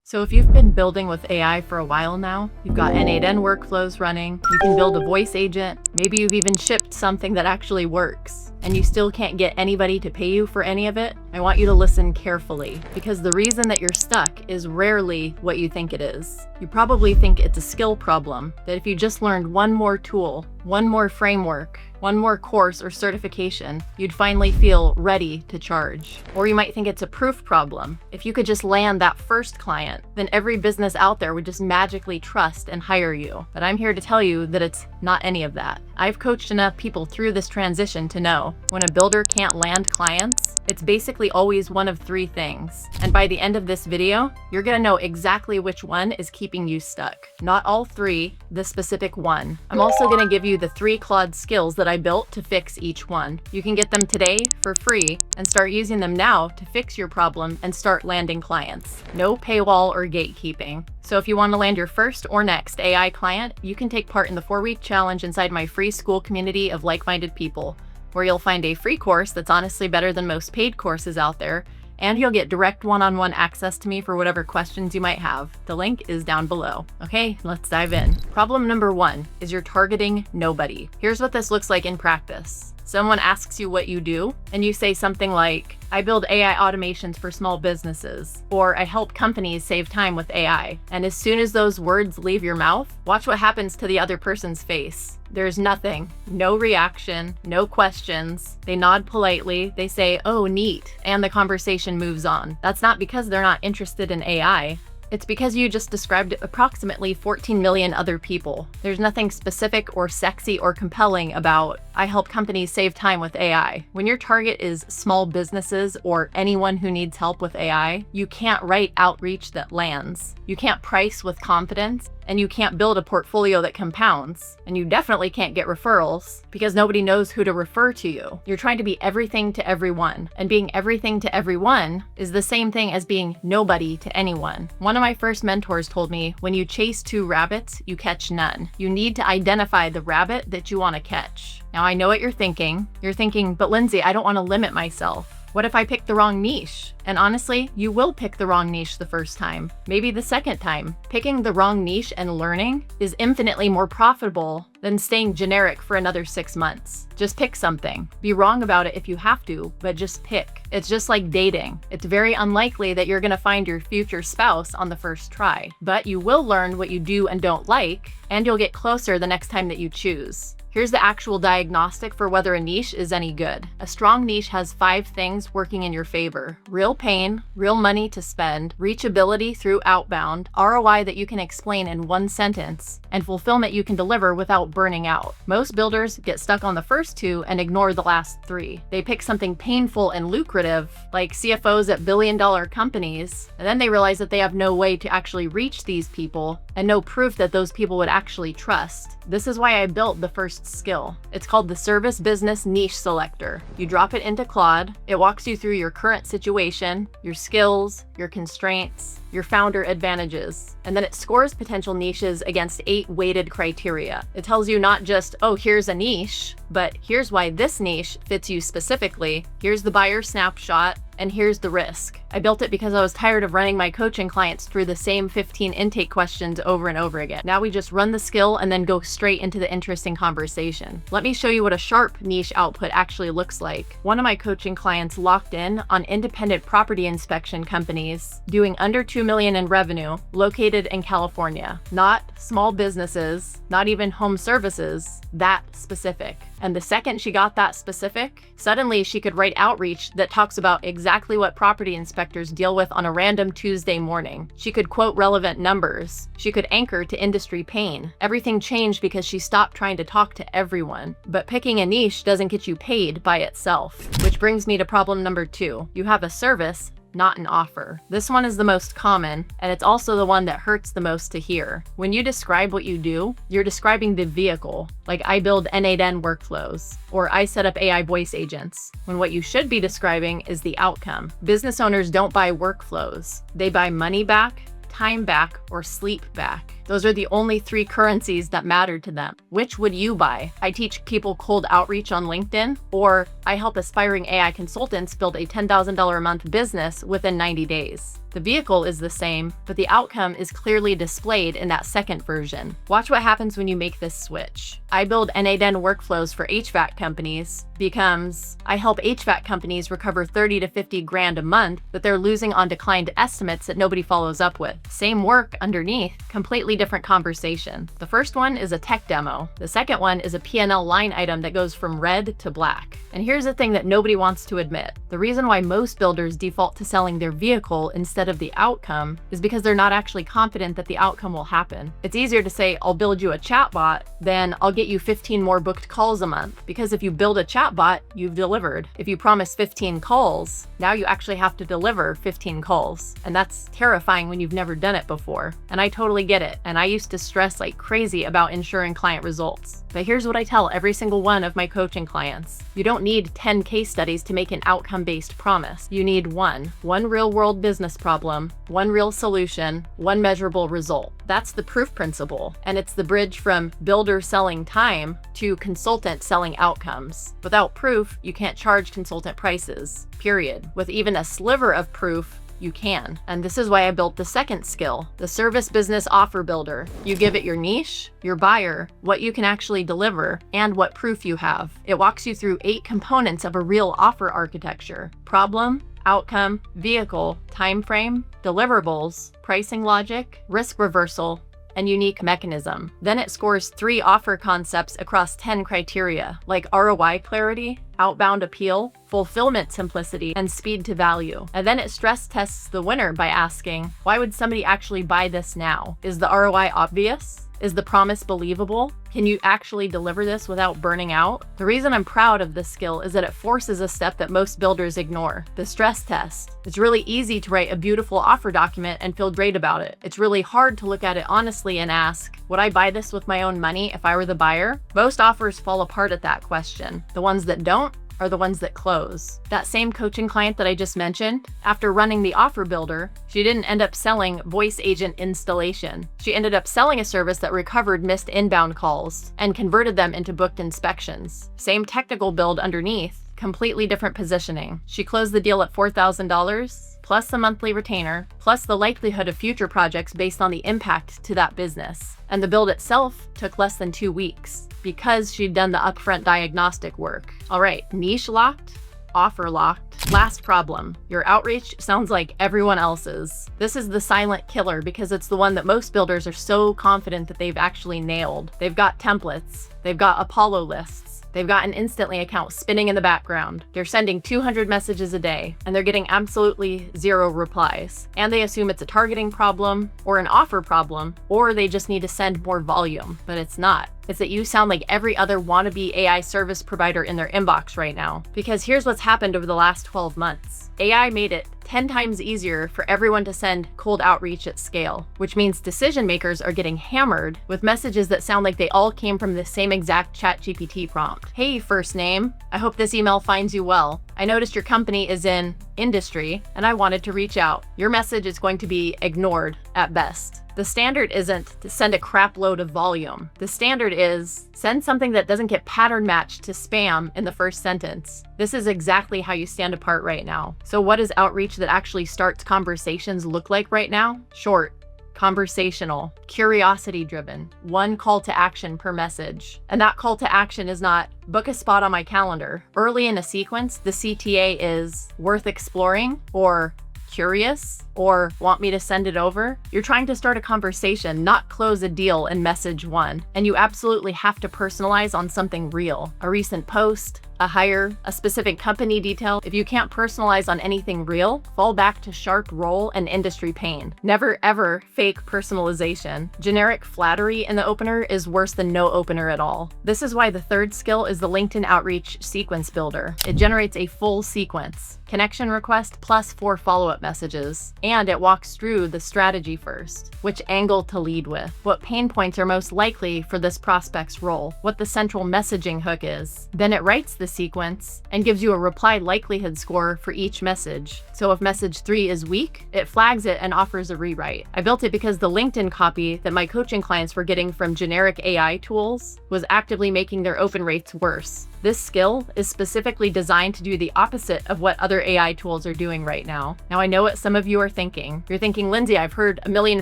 So if you've been building with AI for a while now, you've got N8N workflows running, you can build a voice agent, maybe you've even shipped something that actually works, and you still can't get anybody to pay you for any of it, I want you to listen carefully, because the reason that you're stuck is rarely what you think it is. You probably think it's a skill problem, that if you just learned one more tool, one more framework, one more course or certification, you'd finally feel ready to charge. Or you might think it's a proof problem. If you could just land that first client, then every business out there would just magically trust and hire you. But I'm here to tell you that it's not any of that. I've coached enough people through this transition to know when a builder can't land clients, it's basically always one of three things. And by the end of this video, you're gonna know exactly which one is keeping you stuck. Not all three, the specific one. I'm also gonna give you the 3 Claude skills that I built to fix each one. You can get them today for free and start using them now to fix your problem and start landing clients. No paywall or gatekeeping. So if you want to land your first or next AI client, you can take part in the 4-week challenge inside my free school community of like-minded people, where you'll find a free course that's honestly better than most paid courses out there, and you'll get direct one-on-one access to me for whatever questions you might have. The link is down below. Okay, let's dive in. Problem number 1 is you're targeting nobody. Here's what this looks like in practice. Someone asks you what you do, and you say something like, I build AI automations for small businesses, or I help companies save time with AI. And as soon as those words leave your mouth, watch what happens to the other person's face. There's nothing, no reaction, no questions. They nod politely, they say, oh, neat, and the conversation moves on. That's not because they're not interested in AI. It's because you just described approximately 14 million other people. There's nothing specific or sexy or compelling about, I help companies save time with AI. When your target is small businesses or anyone who needs help with AI, you can't write outreach that lands. You can't price with confidence, and you can't build a portfolio that compounds. And you definitely can't get referrals because nobody knows who to refer to you. You're trying to be everything to everyone, and being everything to everyone is the same thing as being nobody to anyone. One of my first mentors told me, when you chase 2 rabbits, you catch none. You need to identify the rabbit that you want to catch. Now I know what you're thinking. You're thinking, but Lindsay, I don't want to limit myself. What if I pick the wrong niche? And honestly, you will pick the wrong niche the first time, maybe the second time. Picking the wrong niche and learning is infinitely more profitable than staying generic for another 6 months. Just pick something. Be wrong about it if you have to, but just pick. It's just like dating. It's very unlikely that you're gonna find your future spouse on the first try, but you will learn what you do and don't like, and you'll get closer the next time that you choose. Here's the actual diagnostic for whether a niche is any good. A strong niche has 5 things working in your favor: real pain, real money to spend, reachability through outbound, ROI that you can explain in 1 sentence, and fulfillment you can deliver without burning out. Most builders get stuck on the first 2 and ignore the last 3. They pick something painful and lucrative, like CFOs at billion-dollar companies, and then they realize that they have no way to actually reach these people and no proof that those people would actually trust. This is why I built the first skill. It's called the Service Business Niche Selector. You drop it into Claude, it walks you through your current situation, your skills, your constraints, your founder advantages, and then it scores potential niches against 8 weighted criteria. It tells you not just, oh, here's a niche, but here's why this niche fits you specifically, here's the buyer snapshot, and here's the risk. I built it because I was tired of running my coaching clients through the same 15 intake questions over and over again. Now we just run the skill and then go straight into the interesting conversation. Let me show you what a sharp niche output actually looks like. One of my coaching clients locked in on independent property inspection companies doing under 2 million in revenue, located in California. Not small businesses, not even home services, that specific. And the second she got that specific, suddenly she could write outreach that talks about exactly what property inspectors deal with on a random Tuesday morning. She could quote relevant numbers. She could anchor to industry pain. Everything changed because she stopped trying to talk to everyone. But picking a niche doesn't get you paid by itself. Which brings me to problem number 2. You have a service, not an offer. This one is the most common, and it's also the one that hurts the most to hear. When you describe what you do, you're describing the vehicle, like I build N8N workflows, or I set up AI voice agents, when what you should be describing is the outcome. Business owners don't buy workflows. They buy money back, time back, or sleep back. Those are the only 3 currencies that matter to them. Which would you buy? I teach people cold outreach on LinkedIn, or I help aspiring AI consultants build a $10,000 a month business within 90 days. The vehicle is the same, but the outcome is clearly displayed in that second version. Watch what happens when you make this switch. I build N8N workflows for HVAC companies becomes I help HVAC companies recover 30 to 50 grand a month that they're losing on declined estimates that nobody follows up with. Same work underneath, completely different conversation. The first one is a tech demo. The second one is a P&L line item that goes from red to black. And here's the thing that nobody wants to admit. The reason why most builders default to selling their vehicle instead of the outcome is because they're not actually confident that the outcome will happen. It's easier to say, I'll build you a chatbot than I'll get you 15 more booked calls a month. Because if you build a chatbot, you've delivered. If you promise 15 calls, now you actually have to deliver 15 calls. And that's terrifying when you've never done it before. And I totally get it. And I used to stress like crazy about ensuring client results. But here's what I tell every single one of my coaching clients. You don't need 10 case studies to make an outcome-based promise. You need one real-world business problem, one real solution, one measurable result. That's the proof principle. And it's the bridge from builder selling time to consultant selling outcomes. Without proof, you can't charge consultant prices, period. With even a sliver of proof, you can. And this is why I built the second skill, the service business offer builder. You give it your niche, your buyer, what you can actually deliver, and what proof you have. It walks you through 8 components of a real offer architecture: problem, outcome, vehicle, time frame, deliverables, pricing logic, risk reversal, and unique mechanism. Then it scores 3 offer concepts across 10 criteria, like ROI clarity, outbound appeal, fulfillment simplicity, and speed to value. And then it stress tests the winner by asking, why would somebody actually buy this now? Is the ROI obvious? Is the promise believable? Can you actually deliver this without burning out? The reason I'm proud of this skill is that it forces a step that most builders ignore, the stress test. It's really easy to write a beautiful offer document and feel great about it. It's really hard to look at it honestly and ask, would I buy this with my own money if I were the buyer? Most offers fall apart at that question. The ones that don't are the ones that close. That same coaching client that I just mentioned, after running the offer builder, she didn't end up selling voice agent installation. She ended up selling a service that recovered missed inbound calls and converted them into booked inspections. Same technical build underneath, completely different positioning. She closed the deal at $4,000, plus the monthly retainer, plus the likelihood of future projects based on the impact to that business. And the build itself took less than 2 weeks because she'd done the upfront diagnostic work. All right, niche locked, offer locked. Last problem, your outreach sounds like everyone else's. This is the silent killer because it's the one that most builders are so confident that they've actually nailed. They've got templates, they've got Apollo lists, they've got an Instantly account spinning in the background. They're sending 200 messages a day and they're getting absolutely 0 replies. And they assume it's a targeting problem or an offer problem, or they just need to send more volume, but it's not. It's that you sound like every other wannabe AI service provider in their inbox right now. Because here's what's happened over the last 12 months. AI made it 10 times easier for everyone to send cold outreach at scale, which means decision makers are getting hammered with messages that sound like they all came from the same exact ChatGPT prompt. Hey, first name, I hope this email finds you well. I noticed your company is in industry and I wanted to reach out. Your message is going to be ignored at best. The standard isn't to send a crap load of volume. The standard is send something that doesn't get pattern matched to spam in the first sentence. This is exactly how you stand apart right now. So what does outreach that actually starts conversations look like right now? Short, conversational, curiosity-driven, 1 call to action per message. And that call to action is not book a spot on my calendar. Early in a sequence, the CTA is worth exploring or curious or want me to send it over. You're trying to start a conversation, not close a deal in message 1. And you absolutely have to personalize on something real. A recent post, a hire, a specific company detail. If you can't personalize on anything real, fall back to sharp role and industry pain. Never ever fake personalization. Generic flattery in the opener is worse than no opener at all. This is why the third skill is the LinkedIn Outreach Sequence Builder. It generates a full sequence, connection request plus 4 follow-up messages. And it walks through the strategy first, which angle to lead with, what pain points are most likely for this prospect's role, what the central messaging hook is. Then it writes the sequence and gives you a reply likelihood score for each message. So if message 3 is weak, it flags it and offers a rewrite. I built it because the LinkedIn copy that my coaching clients were getting from generic AI tools was actively making their open rates worse. This skill is specifically designed to do the opposite of what other AI tools are doing right now. Now, I know what some of you are thinking. You're thinking, Lindsay, I've heard a million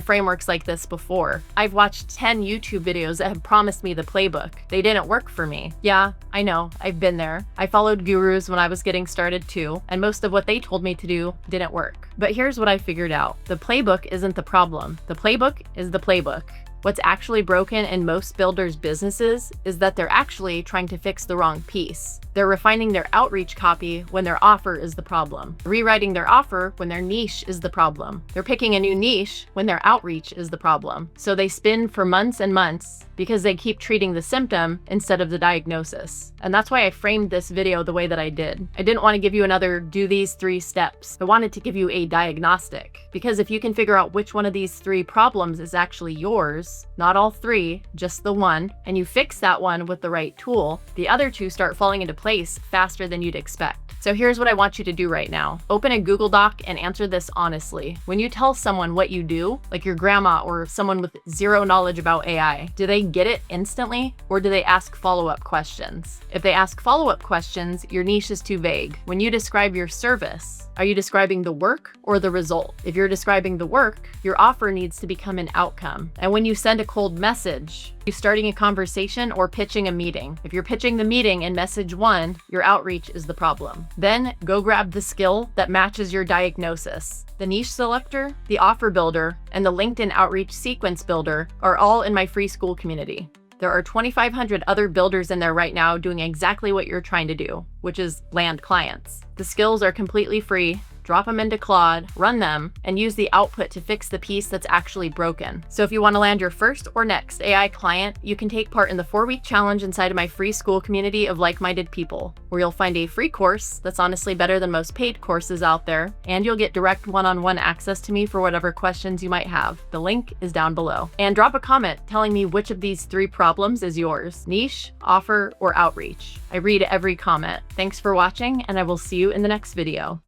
frameworks like this before. I've watched 10 YouTube videos that have promised me the playbook. They didn't work for me. Yeah, I know, I've been there. I followed gurus when I was getting started too, and most of what they told me to do didn't work. But here's what I figured out. The playbook isn't the problem. The playbook is the playbook. What's actually broken in most builders' businesses is that they're actually trying to fix the wrong piece. They're refining their outreach copy when their offer is the problem. Rewriting their offer when their niche is the problem. They're picking a new niche when their outreach is the problem. So they spin for months and months because they keep treating the symptom instead of the diagnosis. And that's why I framed this video the way that I did. I didn't want to give you another do these 3 steps. I wanted to give you a diagnostic. Because if you can figure out which one of these 3 problems is actually yours, not all 3, just the one, and you fix that one with the right tool, the other 2 start falling into place faster than you'd expect. So here's what I want you to do right now. Open a Google Doc and answer this honestly. When you tell someone what you do, like your grandma or someone with zero knowledge about AI, do they get it instantly or do they ask follow-up questions? If they ask follow-up questions, your niche is too vague. When you describe your service, are you describing the work or the result? If you're describing the work, your offer needs to become an outcome. And when you send a cold message, you're starting a conversation or pitching a meeting. If you're pitching the meeting in message 1, your outreach is the problem. Then go grab the skill that matches your diagnosis. The niche selector, the offer builder, and the LinkedIn outreach sequence builder are all in my free school community. There are 2,500 other builders in there right now doing exactly what you're trying to do, which is land clients. The skills are completely free. Drop them into Claude, run them, and use the output to fix the piece that's actually broken. So if you want to land your first or next AI client, you can take part in the 4-week challenge inside of my free school community of like-minded people, where you'll find a free course that's honestly better than most paid courses out there, and you'll get direct one-on-one access to me for whatever questions you might have. The link is down below. And drop a comment telling me which of these 3 problems is yours: niche, offer, or outreach. I read every comment. Thanks for watching, and I will see you in the next video.